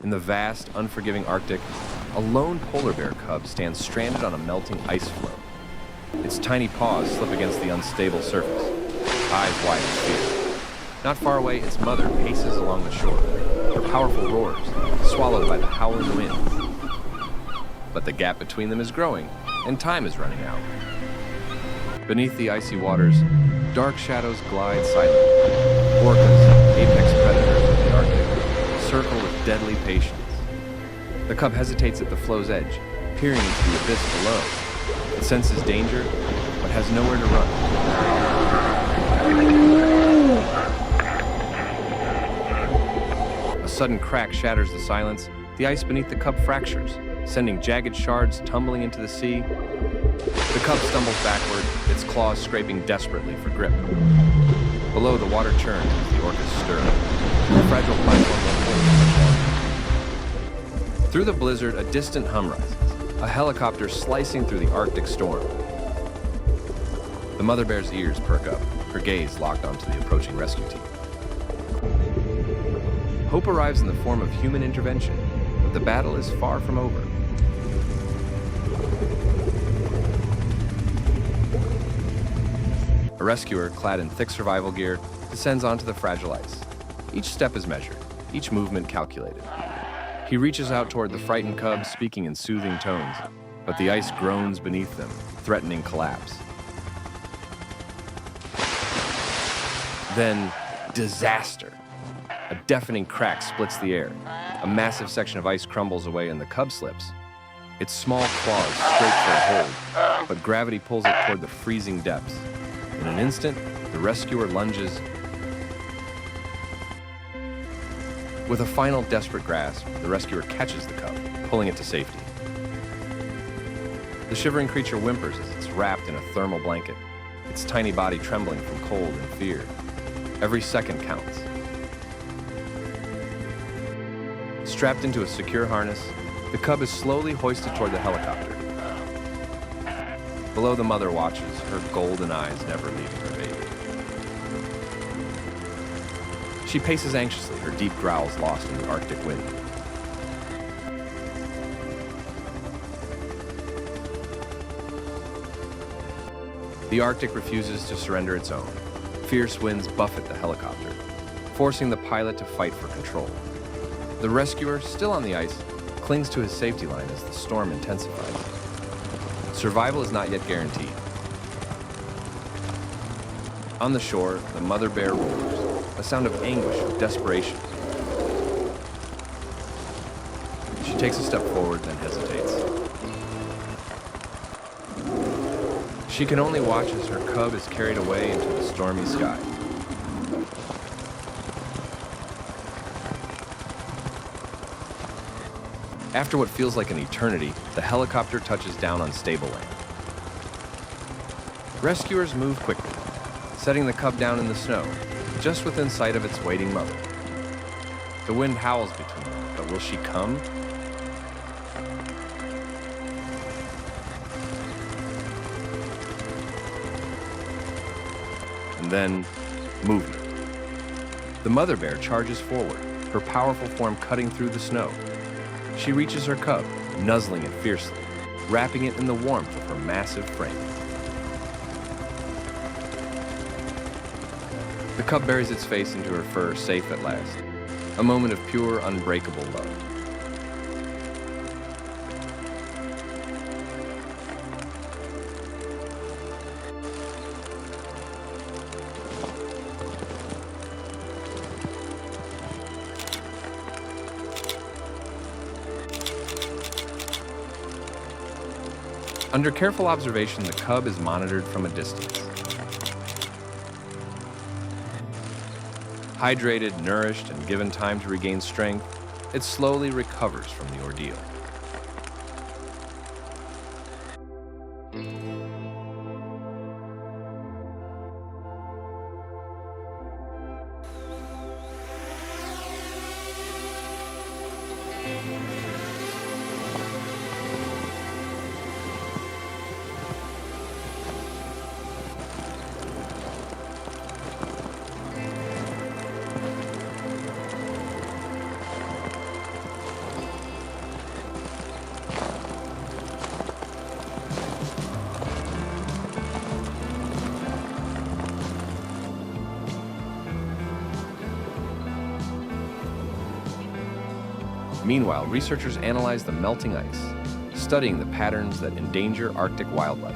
In the vast, unforgiving Arctic, a lone polar bear cub stands stranded on a melting ice floe. Its tiny paws slip against the unstable surface, eyes wide with fear. Not far away, its mother paces along the shore, her powerful roars swallowed by the howling winds. But the gap between them is growing, and time is running out. Beneath the icy waters, dark shadows glide silently. Orcas, apex predators of the Arctic, circle with deadly patience. The cub hesitates at the flow's edge, peering into the abyss below. It senses danger, but has nowhere to run. A sudden crack shatters the silence. The ice beneath the cub fractures, sending jagged shards tumbling into the sea. The cub stumbles backward, its claws scraping desperately for grip. Below, the water churns as the orcas stir. The fragile platform unfolds. Through the blizzard, a distant hum rises, a helicopter slicing through the Arctic storm. The mother bear's ears perk up, her gaze locked onto the approaching rescue team. Hope arrives in the form of human intervention, but the battle is far from over. A rescuer, clad in thick survival gear, descends onto the fragile ice. Each step is measured, each movement calculated. He reaches out toward the frightened cub, speaking in soothing tones, but the ice groans beneath them, threatening collapse. Then, disaster! A deafening crack splits the air. A massive section of ice crumbles away and the cub slips. Its small claws scrape for a hold, but gravity pulls it toward the freezing depths. In an instant, the rescuer lunges. With a final desperate grasp, the rescuer catches the cub, pulling it to safety. The shivering creature whimpers as it's wrapped in a thermal blanket, its tiny body trembling from cold and fear. Every second counts. Strapped into a secure harness, the cub is slowly hoisted toward the helicopter. Below, the mother watches, her golden eyes never leaving her baby. She paces anxiously, her deep growls lost in the Arctic wind. The Arctic refuses to surrender its own. Fierce winds buffet the helicopter, forcing the pilot to fight for control. The rescuer, still on the ice, clings to his safety line as the storm intensifies. Survival is not yet guaranteed. On the shore, the mother bear roars, a sound of anguish and desperation. She takes a step forward, then hesitates. She can only watch as her cub is carried away into the stormy sky. After what feels like an eternity, the helicopter touches down on stable land. Rescuers move quickly, setting the cub down in the snow, just within sight of its waiting mother. The wind howls between them, but will she come? And then, movement. The mother bear charges forward, her powerful form cutting through the snow. She reaches her cub, nuzzling it fiercely, wrapping it in the warmth of her massive frame. The cub buries its face into her fur, safe at last. A moment of pure, unbreakable love. Under careful observation, the cub is monitored from a distance. Hydrated, nourished, and given time to regain strength, it slowly recovers from the ordeal. Meanwhile, researchers analyze the melting ice, studying the patterns that endanger Arctic wildlife.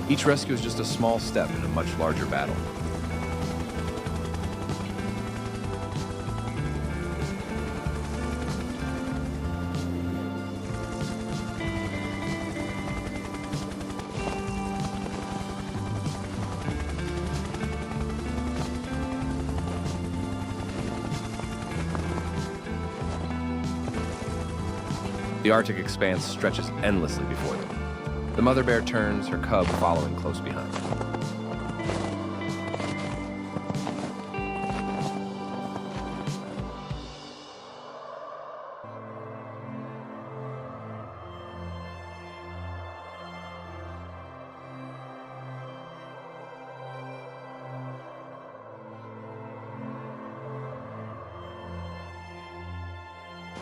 Each rescue is just a small step in a much larger battle. The Arctic expanse stretches endlessly before them. The mother bear turns, her cub following close behind.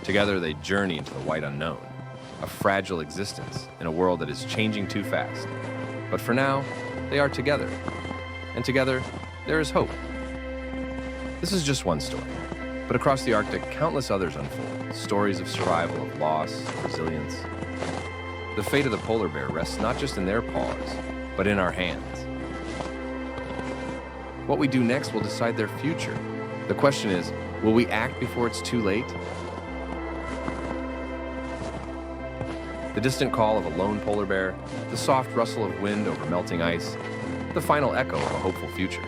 Together, they journey into the white unknown, a fragile existence in a world that is changing too fast. But for now, they are together. And together, there is hope. This is just one story. But across the Arctic, countless others unfold, stories of survival, of loss, of resilience. The fate of the polar bear rests not just in their paws, but in our hands. What we do next will decide their future. The question is, will we act before it's too late? The distant call of a lone polar bear, the soft rustle of wind over melting ice, the final echo of a hopeful future.